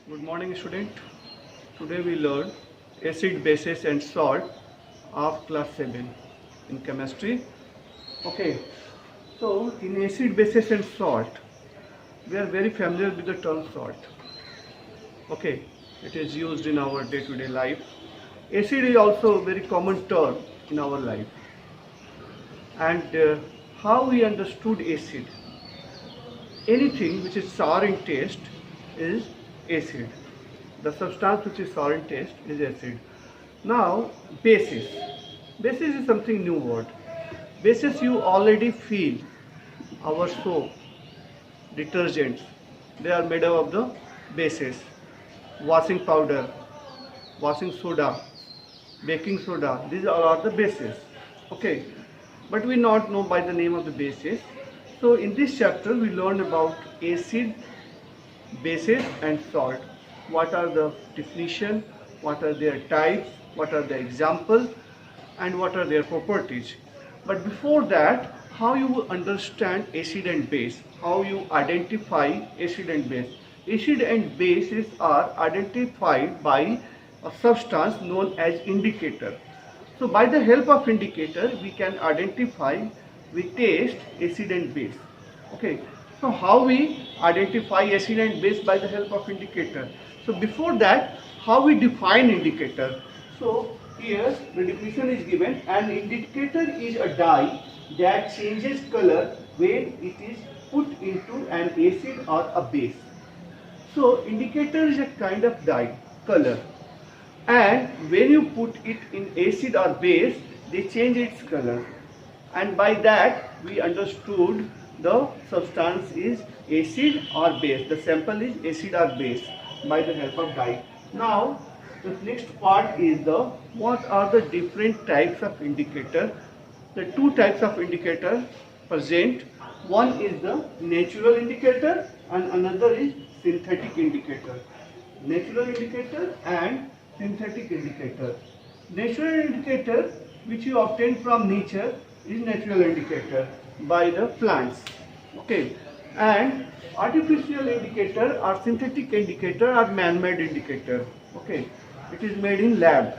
Good morning, student. Today we learn acid, bases and salt of class 7 in chemistry. Okay, so in acid, bases and salt, we are very familiar with the term salt. Okay, it is used in our day-to-day life. Acid is also a very common term in our life. And how we understood acid? Anything which is sour in taste is acid. The substance which is sour in taste is acid. Now, bases. Bases is something new word. Bases you already feel. Our soap, detergents, they are made up of the bases. Washing powder, washing soda, baking soda, these are the bases. Okay, but we not know by the name of the bases. So in this chapter we learn about acid, bases and salt. What are the definition, what are their types, what are the examples and what are their properties. But before that, how you understand acid and base, how you identify acid and base. Acid and bases are identified by a substance known as indicator. So by the help of indicator we can identify, we taste acid and base. Okay, so how we identify acid and base by the help of indicator. So before that, how we define indicator. So here the definition is given: an indicator is a dye that changes color when it is put into an acid or a base. So indicator is a kind of dye, color, and when you put it in acid or base, they change its color, and by that we understood the substance is acid or base. The sample is acid or base by the help of dye. Now the next part is the what are the different types of indicator. The two types of indicator present. One is the natural indicator and another is synthetic indicator. Natural indicator and synthetic indicator. Natural indicator which you obtain from nature is natural indicator by the plants. Okay, and artificial indicator or synthetic indicator are man-made indicator. Okay, it is made in lab.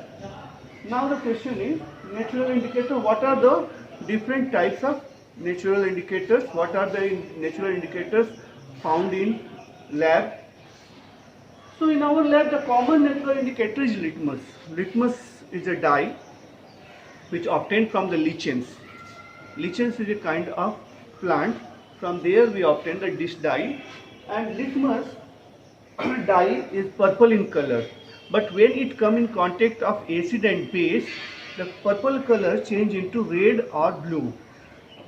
Now the question is natural indicator. What are the different types of natural indicators? What are the natural indicators found in lab? So in our lab, the common natural indicator is litmus. Litmus is a dye which obtained from the lichens. Lichens is a kind of plant. From there we obtain the dish dye, and litmus dye is purple in color. But when it come in contact of acid and base, the purple color change into red or blue.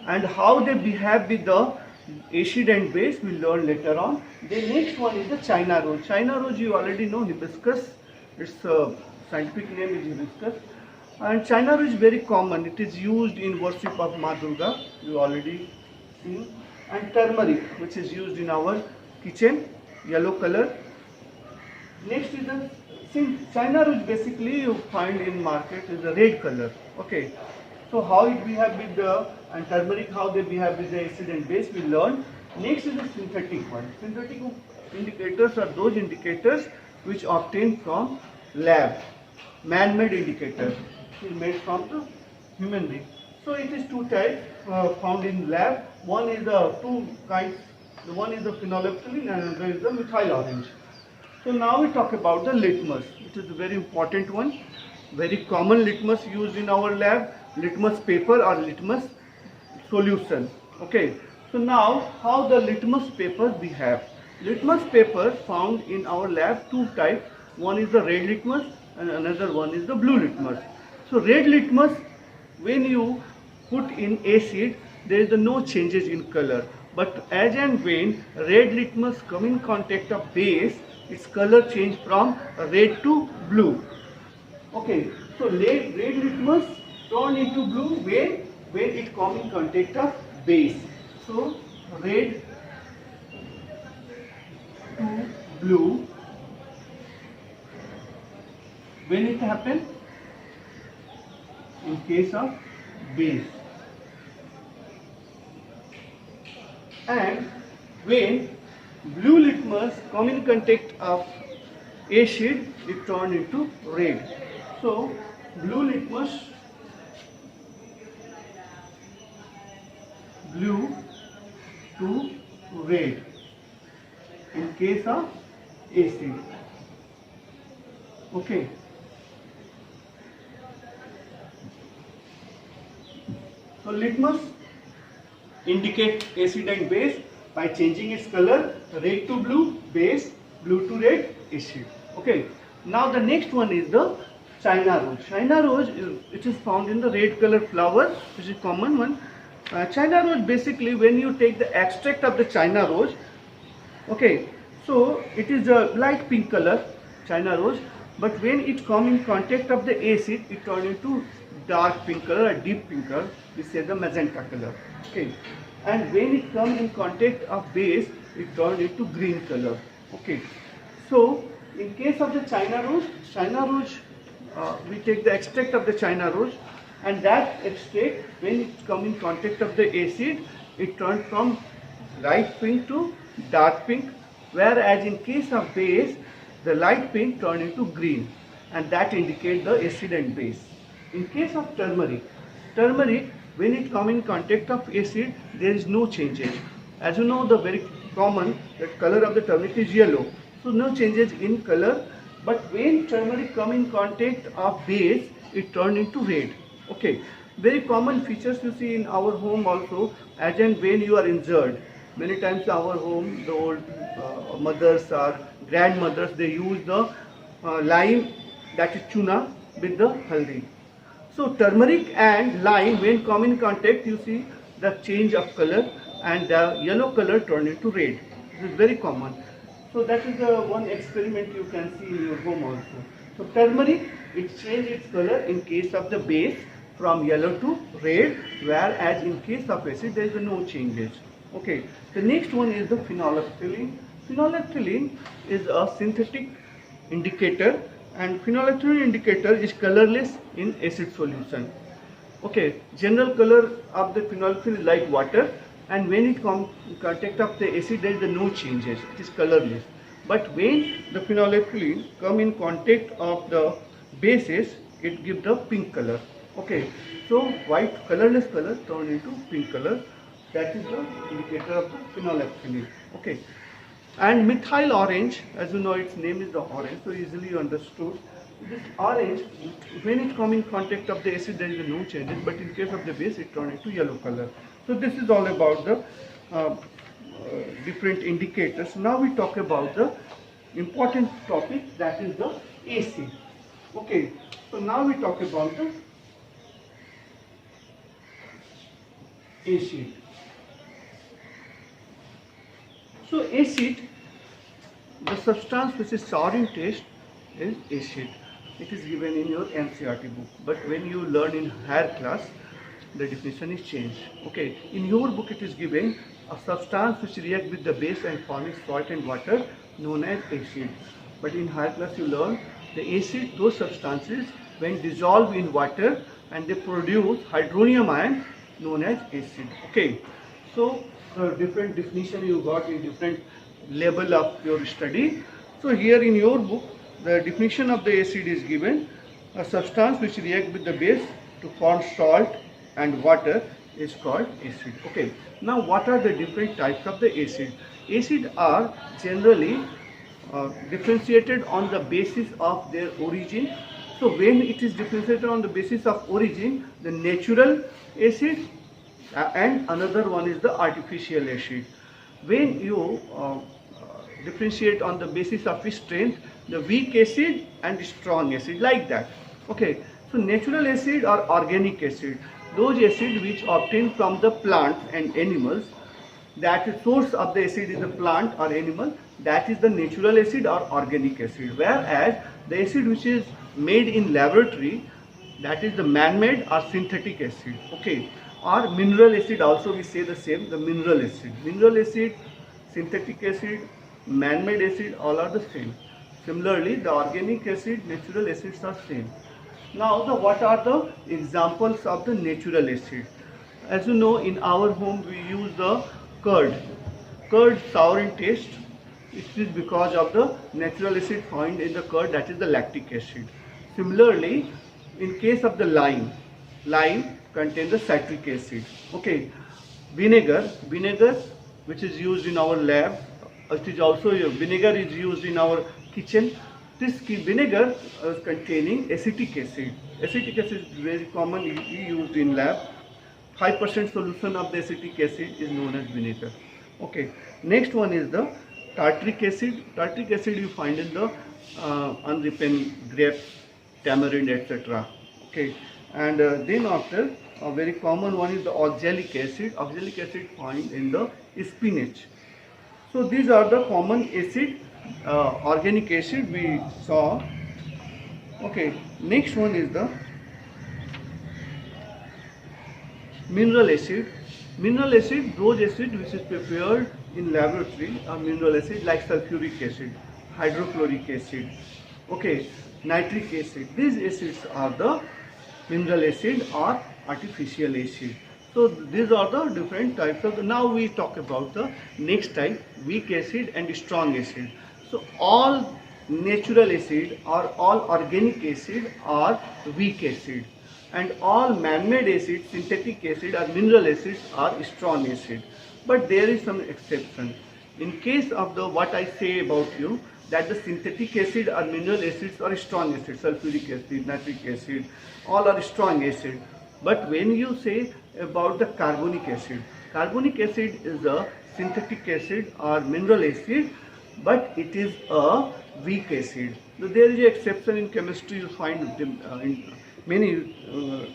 And how they behave with the acid and base we learn later on. The next one is the China rose. China rose you already know, hibiscus. Its scientific name is hibiscus. And China rose is very common. It is used in worship of Ma Durga. You already seen. And turmeric, which is used in our kitchen, yellow color. Next is the China rose. Basically you find in market is a red color. Okay. So how it behave with the and turmeric, how they behave with the acid and base we learn. Next is the synthetic one. Synthetic indicators are those indicators which obtain from lab. Man-made indicator is made from the human being. So it is two types found in lab. One is the two kinds. One is the phenolphthalein and another is the methyl orange. So now we talk about the litmus. It is a very important one. Very common litmus used in our lab. Litmus paper or litmus solution. Okay. So now how the litmus paper behave? Litmus paper found in our lab two types. One is the red litmus and another one is the blue litmus. So red litmus, when you put in acid, there is no changes in color. But as and when red litmus come in contact of base, its color change from red to blue. Okay, so red litmus turn into blue when it come in contact of base. So red to blue, when it happen? In case of base. And when blue litmus come in contact of acid, it turned into red. So blue litmus, blue to red in case of acid. Okay. So litmus indicate acid and base by changing its color, red to blue, base, blue to red, acid. Okay. Now the next one is the China rose. China rose it is found in the red color flower, which is common one. China rose, basically when you take the extract of the China rose, okay, so it is a light pink color, China rose, but when it come in contact of the acid, it turn into dark pink color, a deep pink color, we say the magenta color. Okay, and when it come in contact of base, it turn into green color. Okay, so in case of the China rose, we take the extract of the China rose, and that extract, when it come in contact of the acid, it turns from light pink to dark pink, whereas in case of base, the light pink turn into green, and that indicate the acid and base. In case of turmeric, when it come in contact of acid, there is no changes. As you know, the very common, the color of the turmeric is yellow, so no changes in color. But when turmeric come in contact of base, it turn into red. Okay, very common features you see in our home also, as and when you are injured. Many times our home, the old mothers or grandmothers, they use the lime, that is chuna, with the haldi. So turmeric and lime, when come in contact, you see the change of color, and the yellow color turn into red. This is very common. So that is the one experiment you can see in your home also. So turmeric, it change its color in case of the base from yellow to red, whereas in case of acid there is no changes. Okay. The next one is the phenolphthalein. Phenolphthalein is a synthetic indicator, and phenolphthalein indicator is colorless in acid solution. Okay. General color of the phenolphthalein is like water, and when it comes in contact of the acid, there is no changes. It is colorless. But when the phenolphthalein come in contact of the bases, it gives the pink color. Okay. So white colorless color turn into pink color. That is the indicator of the phenolphthalein. Okay. And methyl orange, as you know, its name is the orange, so easily understood. This orange, when it come in contact of the acid, there is no changes, but in case of the base, it turns into yellow color. So this is all about the different indicators. Now we talk about the important topic, that is the acid. Okay. So now we talk about the acid. So acid, the substance which is sour in taste is acid. It is given in your NCERT book. But when you learn in higher class, the definition is changed. Okay. In your book it is given a substance which reacts with the base and forming salt and water, known as acid. But in higher class you learn the acid, those substances when dissolved in water and they produce hydronium ion, known as acid. Okay. So different definition you got in different level of your study. So here in your book, the definition of the acid is given: a substance which reacts with the base to form salt and water is called acid. Okay. Now what are the different types of the acid? Acid are generally differentiated on the basis of their origin. So when it is differentiated on the basis of origin, the natural acid, and another one is the artificial acid. When you differentiate on the basis of strength, the weak acid and strong acid, like that. Okay. So natural acid or organic acid, those acid which obtained from the plants and animals, that is source of the acid is the plant or animal, that is the natural acid or organic acid. Whereas the acid which is made in laboratory, that is the man-made or synthetic acid. Okay. Or mineral acid, also we say the same, the mineral acid, synthetic acid, man-made acid, all are the same. Similarly, the organic acid, natural acids are same. Now what are the examples of the natural acid? As you know, in our home we use the curd sour in taste, It is because of the natural acid found in the curd, that is the lactic acid. Similarly, in case of the lime contains the citric acid. Okay, vinegar which is used in our lab, it is also vinegar is used in our kitchen. This vinegar is containing acetic acid. Acetic acid is very commonly used in lab. 5% solution of the acetic acid is known as vinegar. Okay, next one is the tartaric acid. Tartaric acid you find in the unripened grapes, tamarind, etc. Okay, and then after a very common one is the oxalic acid. Oxalic acid found in the spinach. So these are the common acid, organic acid we saw. Okay, next one is the mineral acid. Mineral acid, those acid which is prepared in laboratory are mineral acid like sulfuric acid, hydrochloric acid, okay, nitric acid. These acids are the mineral acid or artificial acid. So these are the different types of. Now we talk about the next type, weak acid and strong acid. So all natural acid or all organic acid are weak acid, and all man-made acids, synthetic acid or mineral acids are strong acid. But there is some exception. In case of the what I say about you, that the synthetic acid or mineral acids are strong acid, sulfuric acid, nitric acid, all are strong acid. But when you say about the carbonic acid is a synthetic acid or mineral acid, but it is a weak acid. So there is an exception in chemistry. You find in many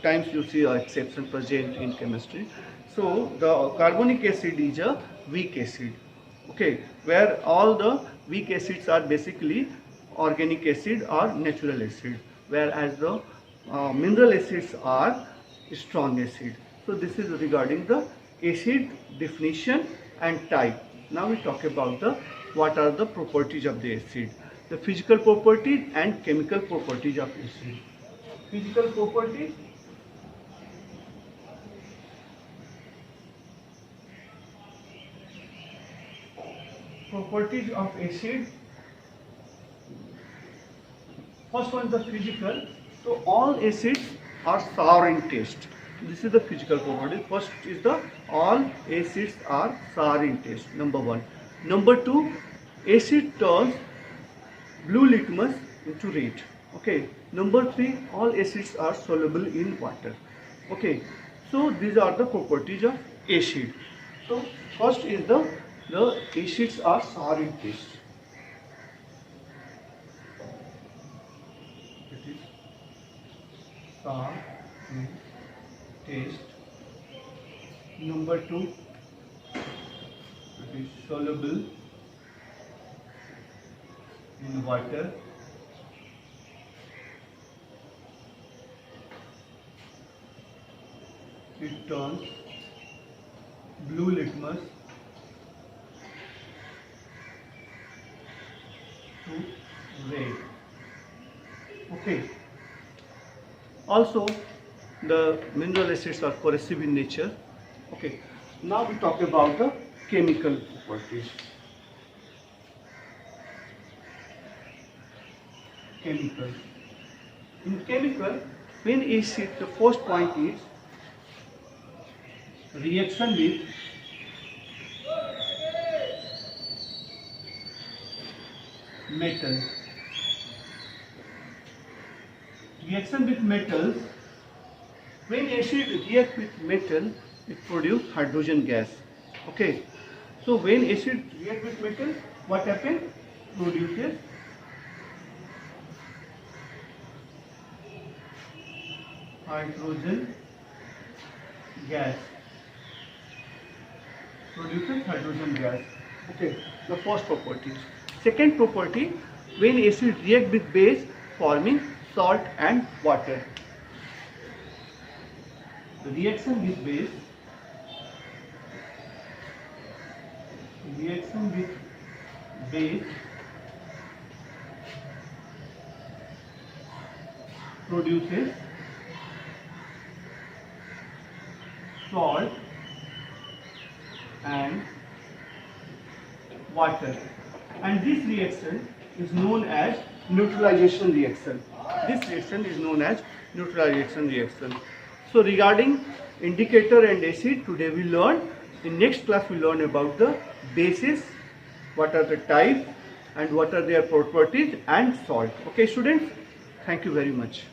times you see an exception present in chemistry. So the carbonic acid is a weak acid. Okay, where all the weak acids are basically organic acid or natural acid, whereas the mineral acids are strong acid. So this is regarding the acid definition and type. Now we talk about the what are the properties of the acid, the physical properties and chemical properties of acid. Physical properties. Properties of acid. First one is the physical. So all acids are sour in taste. This is the physical property. First is the all acids are sour in taste. Number one. Number two, acid turns blue litmus into red. Okay. Number three, all acids are soluble in water. Okay. So these are the properties of acid. So first is the acids are sour in taste. It is sour in taste. Number two, it is soluble in water. It turns blue litmus to red. Okay. Also, the mineral acids are corrosive in nature. Okay. Now we talk about the chemical properties. Chemical. In chemical, when acid, the first point is reaction with metal. Reaction with metals. When acid reacts with metal, it produces hydrogen gas. Okay. So when acid reacts with metal, what happens? Produces hydrogen gas. Produces hydrogen gas. Okay. The first property. Second property, when acid react with base, forming salt and water. The reaction with base, produces salt and water. and this reaction is known as neutralization reaction. This reaction is known as neutralization reaction. So regarding indicator and acid, today we learn. In next class we learn about the bases, what are the types and what are their properties, and salt. Okay students, thank you very much.